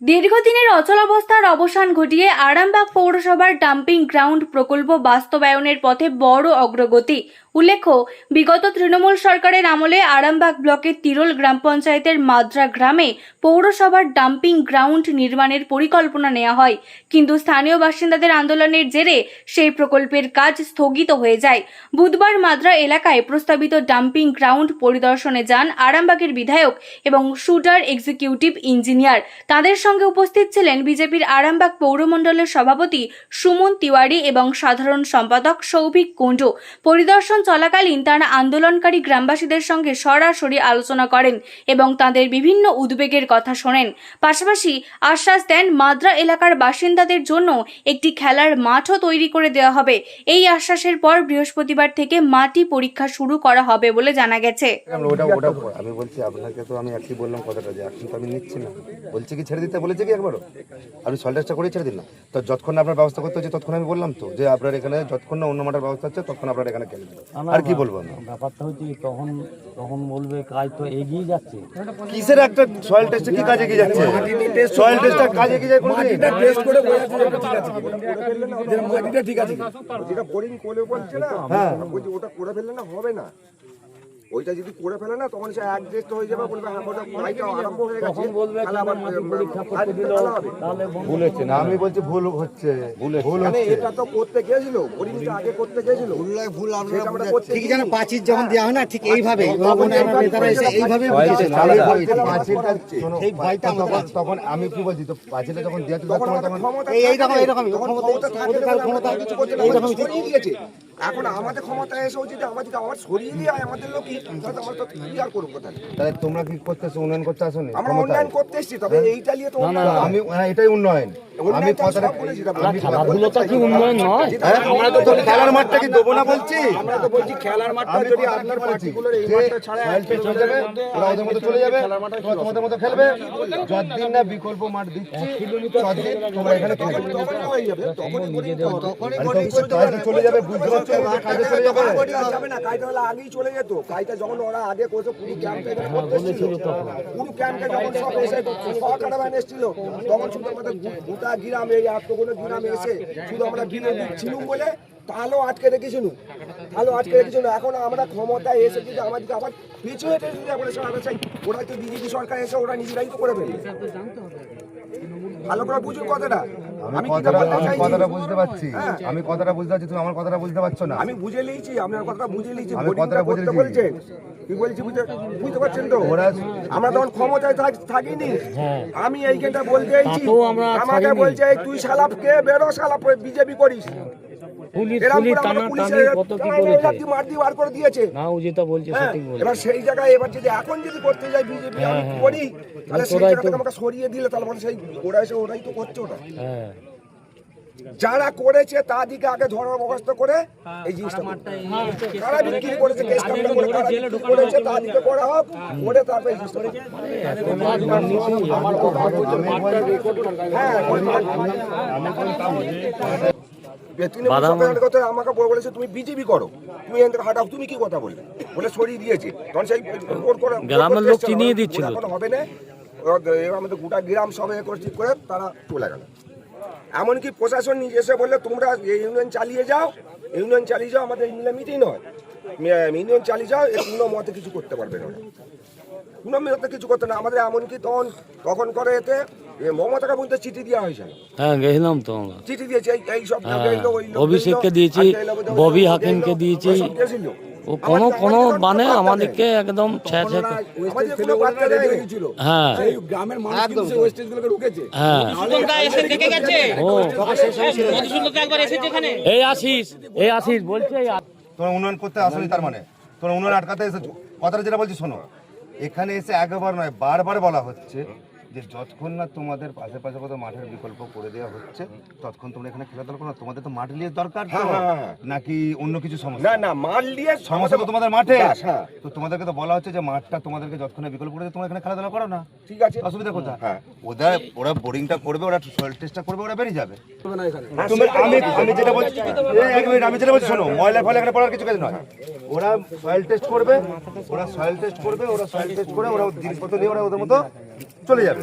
দীর্ঘদিনের অচলাবস্থার অবসান ঘটিয়ে আরামবাগ পৌরসভার ডাম্পিং গ্রাউন্ড প্রকল্প বাস্তবায়নের পথে বড় অগ্রগতি। উল্লেখ্য, বিগত তৃণমূল সরকারের আমলে আরামবাগ ব্লকের তিরোল গ্রাম পঞ্চায়েতের মাদ্রা গ্রামে পৌরসভার ডাম্পিং গ্রাউন্ড নির্মাণের পরিকল্পনা নেওয়া হয়, কিন্তু স্থানীয় বাসিন্দাদের আন্দোলনের জেরে সেই প্রকল্পের কাজ স্থগিত হয়ে যায়। বুধবার মাদ্রা এলাকায় প্রস্তাবিত ডাম্পিং গ্রাউন্ড পরিদর্শনে যান আরামবাগের বিধায়ক এবং শুটার এক্সিকিউটিভ ইঞ্জিনিয়ার। তাদের সঙ্গে উপস্থিত ছিলেন বিজেপির আরামবাগ পৌরমণ্ডলের সভাপতি সুমন তিওয়ারি এবং সাধারণ সম্পাদক সৌভিক কুণ্ডু। পরিদর্শন চলাকালীন তারা আন্দোলনকারী গ্রামবাসীদের সঙ্গে সরাসরি আলোচনা করেন এবং তাদের বিভিন্ন উদ্বেগের কথা শোনেন। পাশাপাশি আশ্বাস দেন মাদ্রা এলাকার বাসিন্দাদের জন্য একটি খেলার মাঠও তৈরি করে দেওয়া হবে। এই আশ্বাসের পর বৃহস্পতিবার থেকে মাটি পরীক্ষা শুরু করা হবে বলে জানা গেছে। আমি বলছি আপনাকে তো আমি একই বললাম কথাটা, যে এখন তো আমি নিচ্ছি না, বলছি কি ছেড়ে দিতে বলেছে কি একবারও, আপনি সল টেস্টটা করে ছেড়ে দিন না। তো যতক্ষণ আপনার ব্যবস্থা করতে হচ্ছে ততক্ষণ আমি বললাম তো যে আপনার এখানে যতক্ষণ না অন্য মাঠের ব্যবস্থা হচ্ছে ততক্ষণ আপনার এখানে খেলবেন। আর কি বলবো না, ব্যাপারটা হচ্ছে তখন বলবে কাজ তো এগিয়ে যাচ্ছে। কিসের একটা সয়েল টেস্টে কি কাজ এগিয়ে যাচ্ছে? সয়েল টেস্টটা কাজ এগিয়ে যায়, মাটিটা টেস্ট করে বোঝা যাচ্ছে ঠিক আছে যে মাটিটা ঠিক আছে। যেটা বোরিং করে বলছে না, হ্যাঁ ওই যে ওটা করে ফেললে না হবে না, ওইটা যদি করে ফেলে না তখন সে অ্যাডজাস্ট হয়ে যাবে, বলবে হ্যাঁ ওটা কাজটা আরম্ভ হয়ে গেছে, তখন বলবে আবার পরীক্ষা করতে দিল তাহলে ভুলেছে না। আমি বলছি ভুল হচ্ছে, ভুল হচ্ছে। এটা তো করতে গিয়েছিল, বোরিংটা আগে করতে গিয়েছিল, ভুল আমরা ঠিক জানেন। পাঁচিল যখন দেওয়া হয় না ঠিক এইভাবে নেতারা এসে এইভাবে বুঝেছে পাঁচিলটা, সেই ভয়টা তখন আমি কি বলছি, তো পাঁচিলটা যখন দেওয়া তখন এইরকমই ক্ষমতা কিছু করতে এইরকমই দিয়েছে। এখন আমাদের ক্ষমতা এসে যদি আমাদের আবার সরিয়ে দিয়ে আমাদের লোক তাহলে তোমরা কি করতেছো? উন্নয়ন করতে আসো না? আমরা উন্নয়ন করতে এসেছি, তবে এইটা নিয়ে তো আমি এটাই উন্নয়ন। আমি কথাটা খেলাধুলোটা কি উন্নয়ন নয়? আমরা তো খেলার মাঠটা কি দেবো না বলছি, আমরা তো বলছি খেলার মাঠটা যদি আপনার পার্টিকুলার এই মাঠটা ছাড়া চলে যাবে, ওরা ওদের মতো চলে যাবে, তোমাদের মতো খেলবে। যতদিন না বিকল্প মাঠ দিচ্ছি ততদিন তোমরা এখানে খেলবে, হয়ে যাবে তখনই চলে যাবে। বুঝতে পারছো? কাজে চলে যাবে না, কাজটা হলে আগেই চলে যেত। কাজটা যখন ওরা আগে করেছে পুরো ক্যাম্পে পুরো ক্যাম্পে যখন সব এসে সরকার ভ্যান এসেছিল তখন শুধু আমাদের গোটা গ্রামে এতগুলো গ্রামে এসে শুধু আমরা গিরে দিচ্ছিলাম বলে তাহলেও আটকে রেখেছিল, এখন আমরা ক্ষমতায় এসে যদি আমাদেরকে আবার পিছু হেঁটে যদি আমরা চাই, ওরা তো বিজেপি সরকার এসে ওরা নিজেরাই তো করে ফেলবে। ভালো করে বুঝুন কথাটা। আমি কথাটা বুঝতে পারছি, আমি কথাটা বুঝতে পারছি, তুমি আমার কথাটা বুঝতে পারছো না। আমি বুঝে নিয়েছি, আপনার কথাটা বুঝে নিয়েছি, আমি কথাটা বুঝতে বলছে কি বলছি বুঝতে পারছেন তো? আমরা তখন ক্ষমতায় থাকিনি, আমি এইখানটা বলতে চাইছি, আমাকে বলছে তুই শালাপকে বেরো, শালাপ বিজেপি করিস। এবার সেই জায়গায় এবার যদি এখন যদি করতে যাই বিজেপি করি, তাহলে সেই জায়গাটা আমাকে সরিয়ে দিলে তাহলে সেই ওরা এসে ওরাই তো করছে। ওটা যারা করেছে তাদেরকে আগে ধরার ব্যবস্থা করে এই জিনিসটা তারা বিক্রি করেছে, কেস কামড়া করে তারা বিক্রি করেছে, তাদেরকে করা হোক, করে তারপরে এই জিনিসটা। আমাকে বলেছে তুমি বিজেপি করো, তুমি এখান থেকে হাঁটাও, তুমি কি কথা বললে বলে সরিয়ে দিয়েছে। তখন সেই গ্রামের লোক চিনিয়ে দিচ্ছিল হবে না, আমাদের গোটা গ্রাম সবাই করে তারা চলে গেল। এমনকি প্রশাসন নিজে এসে বললে তোমরা ইউনিয়ন চালিয়ে যাও, আমাদের মিটিং নয়, ইউনিয়ন চালিয়ে যাও, কোনো মতে কিছু করতে পারবে না, কোনো মতে কিছু করতে না। আমাদের এমনকি তখন করে এতে মমতাকে বলতে চিঠি দেওয়া হয়েছিল। হ্যাঁ গেছিলাম তো, চিঠি দিয়েছে এই সব অভিষেককে দিয়েছি, ববি হাকিমকে দিয়েছি, ও কোনো মানে আমাদেরকে একদম হ্যাঁ গ্রামের মানুষ ওয়েস্টেজগুলোকে রুকেছে। হ্যাঁ এই আশিস বলছে তোমরা উন্নয়ন করতে আসনি, তার মানে তোমরা উন্নয়ন আটকাতে এসেছো। কথাটা যেটা বলছি শোনো, এখানে এসে একবার নয় বারবার বলা হচ্ছে যে যতক্ষণ না তোমাদের পাশে কোথাও মাঠের বিকল্প করে দেওয়া হচ্ছে ততক্ষণ তোমরা এখানে খেলাধুলা করো না। তোমাদের তো মাঠ নিয়ে দরকার নাকি অন্য কিছু সমস্যা? না মাঠ নিয়ে সমস্যা তো তোমাদের মাঠে। তো তোমাদেরকে তো বলা হচ্ছে যে মাঠটা তোমাদেরকে যতক্ষণ বিকল্প করে তোমরা এখানে খেলাধুলা করো না, ঠিক আছে, অসুবিধা কোথায়? ওরা বোরিংটা করবে, ওরা সয়েল টেস্টটা করবে, ওরা বেরিয়ে যাবে। আমি যেটা বলছি, এক মিনিট, আমি যেটা বলছি শোনো, ময়লা ফয়লা এখানে পড়ার কিছু কাজ নয়। ওরা সয়েল টেস্ট করবে, ওরা সয়েল টেস্ট করে ওরা জিনিসপত্র নিয়ে ওরা ওদের মতো চলে যাবে।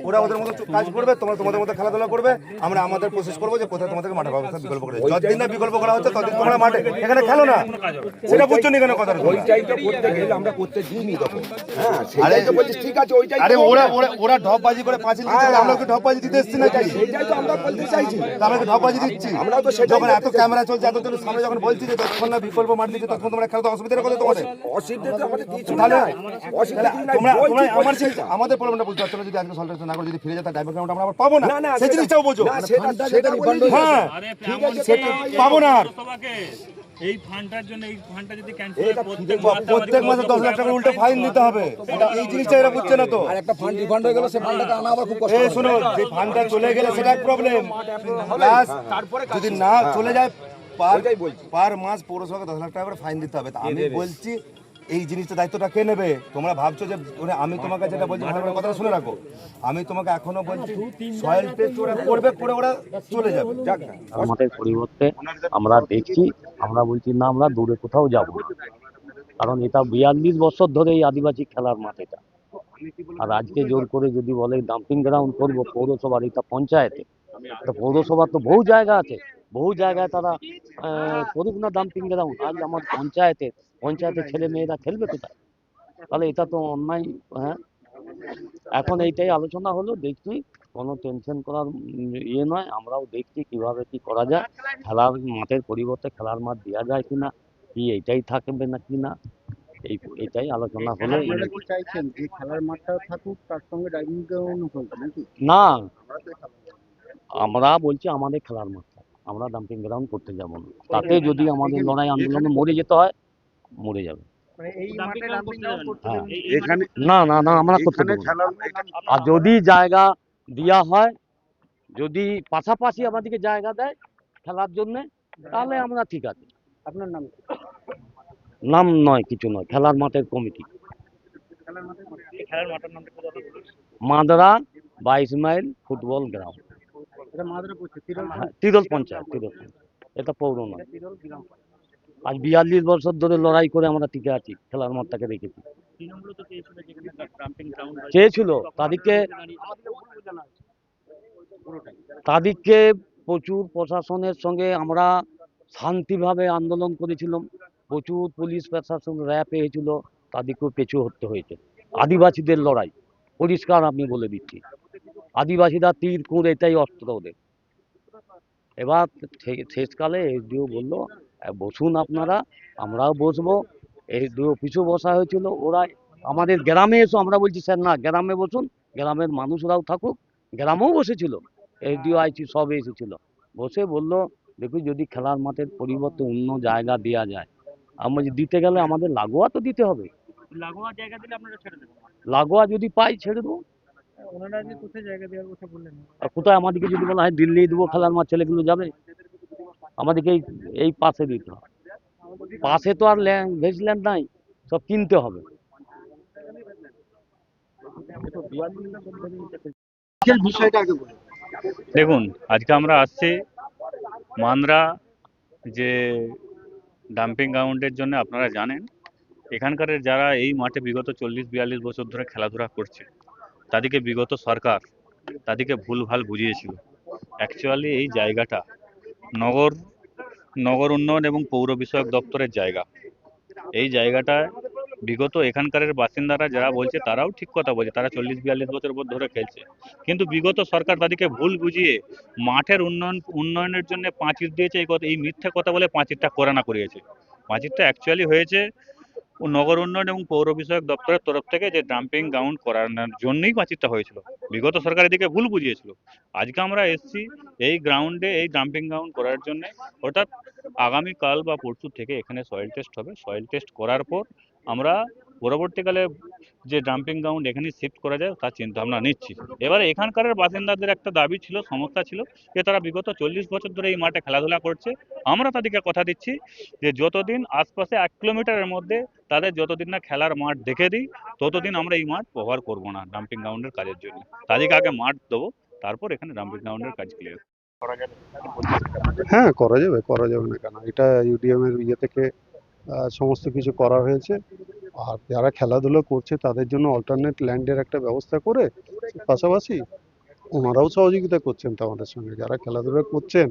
ওরা ওদের মতো কাজ করবে, তোমরা তোমাদের মতো খেলাধুলা করবে, আমরা আমাদের প্রসেস করবো যে কোথায় তোমাদেরকে মাঠে ব্যবস্থা বিকল্প করে। যতদিন না বিকল্প করা হচ্ছে ততদিন তোমরা মাঠে এখানে খেলো না, সেটা বুঝছো নি কেন কথা? আরে ওরা ঢপবাজি করে পাঁচিল দিচ্ছে, আমরা কি ঢপবাজি দিতে এসেছি নাকি? আমরা কি ঢপবাজি দিচ্ছি? যখন এত ক্যামেরা চলছে, এত জনের সামনে যখন বলছি যে যতক্ষণ না বিকল্প মাঠ দিচ্ছে তখন তোমরা খেলো, তো অসুবিধার কথা তোমাদের। তাহলে আমাদের প্রবলেমটা বুঝতে পারছো না? যদি আজকে সলভ না করে যদি ফিরে যেতে ড্রাইভার গ্রাউন্ড আমরা আবার পাবো না, সেই জিনিসটাও বোঝো। হ্যাঁ, পাবো না। এই ফান্ডটার জন্য এই ফান্ডটা যদি ক্যান্সেল প্রত্যেক মাসে 10 লাখ টাকা উল্টো ফাইন দিতে হবে, এই জিনিসটা এরা বুঝছে না তো। আর একটা ফান্ড রিফান্ড হয়ে গেল, সেই ফান্ডটাকে আনা আবার খুব কষ্ট। এই শোনো, যে ফান্ডটা চলে গেলে সেটা এক প্রবলেম, প্লাস যদি না চলে যায় পার মাস পৌরসভাকে 10 লাখ টাকা করে ফাইন দিতে হবে। তা আমি বলছি এই জিনিসটা দায়িত্বটা কে নেবে? তোমরা ভাবছো যে আমি তোমাকে যেটা বলছি ভালো করে কথাটা শুনে রাখো। আমি তোমাকে এখনো বলছি সয়েল টেস্ট ওরা করবে, করে ওরা চলে যাবে। আমাদের পরিবর্তে আমরা দেখছি, আমরা বলছি না আমরা দূরে কোথাও যাব না, কারণ এটা 42 বছর ধরে এই আদিবাসী খেলার মাঠ এটা। আর আজকে জোর করে যদি বলে ডাম্পিং গ্রাউন্ড করবো পৌরসভার, এটা পঞ্চায়েতে, তো পৌরসভার তো বহু জায়গা আছে, বহু জায়গায় তারা করুক না ডাম্পিং গ্রাউন্ড। আজ আমার পঞ্চায়েতের ছেলে মেয়েরা খেলবে কোথায়? তাহলে এটা তো অন্যায়। হ্যাঁ, এখন এইটাই আলোচনা হলো, দেখছি কোনো টেনশন করার ইয়ে নয়। আমরাও দেখছি কিভাবে কি করা যায়, খেলার মাঠের পরিবর্তে খেলার মাঠ দেওয়া যায় কিনা, কি এইটাই থাকবে না কিনা, এটাই আলোচনা হলো। চাইছেন যে খেলার মাঠটাও থাকুক, তার সঙ্গে ড্রাইভিং গ্রাউন্ড হোক নাকি? না, আমরা বলছি আমাদের খেলার মাঠ, আমরা ডাম্পিং গ্রাউন্ড করতে যাব না। তাতে যদি আমাদের লড়াই আন্দোলনে মরে যেতে হয়, মরে যাবে। হ্যাঁ, না না না, আমরা করতে দেবো না। আর যদি জায়গা দেওয়া হয়, যদি পাশাপাশি আমাদেরকে জায়গা দেয় খেলার জন্য, তাহলে আমরা ঠিক আছে। আপনার নাম? নাম নয়, কিছু নয়, খেলার মাঠের কমিটি। খেলার মাঠের নামটা মাদরা 22 মাইল ফুটবল গ্রাউন্ড। এটা মাদুরে পড়ছে, হ্যাঁ, তিরল পঞ্চায়েত, এটা পৌর নয়। আজ 42 বছর ধরে লড়াই করে আমরা টিকে আছি, খেলার মাঠটাকে রেখেছি। তৃণমূল তো চেয়েছিল যেখানে ডাম্পিং গ্রাউন্ড চেয়েছিল, তাদেরকে প্রচুর প্রশাসনের সঙ্গে আমরা শান্তিভাবে আন্দোলন করেছিলাম, প্রচুর পুলিশ প্রশাসন র্যাব হয়েছিল, তাদেরকেও পিছু হতে হয়েছে। আদিবাসীদের লড়াই পরিষ্কার আমি বলে দিচ্ছি, আদিবাসীরা তীর কুঁড় এটাই অস্ত্র ওদের। এবার শেষকালে এসডিও বললো বসুন আপনারা, আমরাও বসবো। এসডিও অফিসেও বসা হয়েছিল, ওরা আমাদের গ্রামে এসো, আমরা বলছি স্যার না, গ্রামে বসুন, গ্রামের মানুষরাও থাকুক। গ্রামেও বসেছিল, এসডিও আইসি সব এসেছিল, বসে বললো দেখুন যদি খেলার মাঠের পরিবর্তে অন্য জায়গা দেওয়া যায়, আমরা দিতে গেলে আমাদের লাগোয়া তো দিতে হবে, লাগোয়া জায়গা দিলে আপনারা ছেড়ে দেবেন। লাগোয়া যদি পাই ছেড়ে দেবো। ওনারা যে কোথায় জায়গা দেওয়ার কথা বললেন? আর কোথায় আমাদেরকে যদি বলা হয় দিল্লি দেবো, খেলার মাঠ ছেলেগুলো যাবে? আমাদেরকে এই পাশে দিতে হবে, পাশে তো আর ভেস্টল্যান্ড নাই, সব কিনতে হবে। বিষয়টা আগে বলুন। দেখুন, আজকে আমরা আসছি মান্দ্রা যে ডাম্পিং গ্রাউন্ডের জন্য। আপনারা জানেন এখানকার যারা এই মাঠে বিগত 40-42 বছর ধরে খেলাধুলা করছে, তাদেরকে বিগত সরকার তাদেরকে ভুলভাল বুঝিয়েছিল। অ্যাকচুয়ালি এই জায়গাটা নগর উন্নয়ন এবং পৌর বিষয়ক দপ্তরের জায়গা। এই জায়গাটা বিগত এখানকার বাসিন্দারা যারা বলছে তারাও ঠিক কথা বলছে, তারা 40-42 বছর ধরে খেলছে, কিন্তু বিগত সরকার তাদেরকে ভুল বুঝিয়ে মাঠের উন্নয়নের জন্য পাঁচিল দিয়েছে। এই মিথ্যে কথা বলে পাঁচিলটা করানা করিয়েছে। পাঁচিলটা অ্যাকচুয়ালি হয়েছে নগর উন্নয়ন এবং পৌর বিষয়ক দপ্তরের তরফ থেকে, যে ডাম্পিং গ্রাউন্ড করানোর জন্যই পাঁচিলটা হয়েছিল। বিগত সরকার এদিকে ভুল বুঝিয়েছিল। আজকে আমরা এসছি এই গ্রাউন্ডে এই ডাম্পিং গ্রাউন্ড করার জন্য, অর্থাৎ আগামীকাল বা পরশু থেকে এখানে সয়েল টেস্ট হবে। সয়েল টেস্ট করার পর আমরা পরবর্তীকালে যে ডাম্পিং গ্রাউন্ড এখানে শিফট করা যায় তার চিন্তা ভাবনা নিচ্ছি। এবারে এখানকার বাসিন্দাদের একটা দাবি ছিল, সমস্যা ছিল, যে তারা বিগত 40 বছর ধরে এই মাঠে খেলাধুলা করছে। আমরা তাদেরকে কথা দিচ্ছি যে যতদিন আশপাশে 1 কিলোমিটারের মধ্যে তাদের যতদিন না খেলার মাঠ দেখে দিই, ততদিন আমরা এই মাঠ ব্যবহার করব না ডাম্পিং গ্রাউন্ডের কাজের জন্য। তাদেরকে আগে মাঠ দেবো, তারপর এখানে ডাম্পিং গ্রাউন্ডের কাজ ক্লিয়ার করা যাবে। হ্যাঁ, করা যাবে না কেন? এটা ইউডিএম এর ইয়ে থেকে সমস্ত কিছু করা হয়েছে। আর যারা খেলাধুলো করছে তাদের জন্য অল্টারনেট ল্যান্ডের একটা ব্যবস্থা করে পাশাপাশি ওনারাও সহযোগিতা করছেন তো আমাদের সঙ্গে, যারা খেলাধুলা করছেন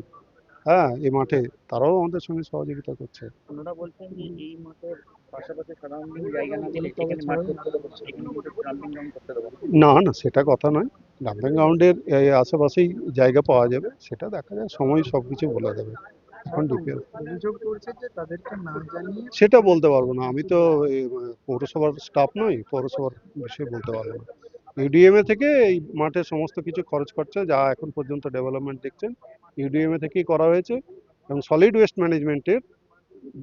হ্যাঁ এই মাঠে তারাও আমাদের সঙ্গে সহযোগিতা করছে। ওনারা বলছেন যে এই মাঠের পাশাপাশি সারাউন্ডিং জায়গা না পেলে এখানে মাঠ করতে দেবো, এখানে ডাম্পিং গ্রাউন্ড করতে দেবো। না না সেটা কথা নয়, ডাম্পিং গ্রাউন্ডের আশেপাশেই জায়গা পাওয়া যাবে, সেটা দেখা যায় সময় সব কিছু বলে দেবে। এখন ডিপিএল অভিযোগ করছে যে তাদেরকে না জানিয়ে সেটা বলতে পারবো না, আমি তো পৌরসভার স্টাফ নই, পৌরসভার বিষয়ে বলতে পারবো না। ইউডিএমএ থেকে এই মাঠের সমস্ত কিছু খরচ খরচা যা এখন পর্যন্ত ডেভেলপমেন্ট দেখছেন ইউডিএমএ থেকেই করা হয়েছে, এবং সলিড ওয়েস্ট ম্যানেজমেন্টের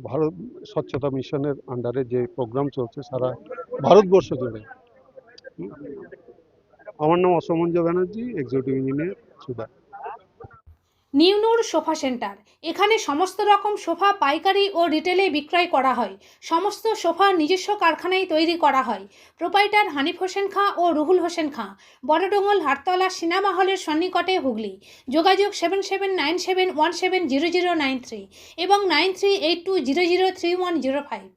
ভারত স্বচ্ছতা মিশনের আন্ডারে যে প্রোগ্রাম চলছে সারা ভারতবর্ষ জুড়ে। আমার নাম অসমঞ্জ ব্যানার্জি, এক্সিকিউটিভ ইঞ্জিনিয়ার সুদা। নিউনুর সোফা সেন্টার, এখানে সমস্ত রকম সোফা পাইকারি ও রিটেলে বিক্রয় করা হয়। সমস্ত সোফা নিজস্ব কারখানায় তৈরি করা হয়। প্রোপাইটার হানিফ হোসেন খাঁ ও রুহুল হোসেন খাঁ, বড়ডোঙ্গল হাটতলা সিনেমা হলের সন্নিকটে, হুগলি। যোগাযোগ 7797170093 এবং 9382003105।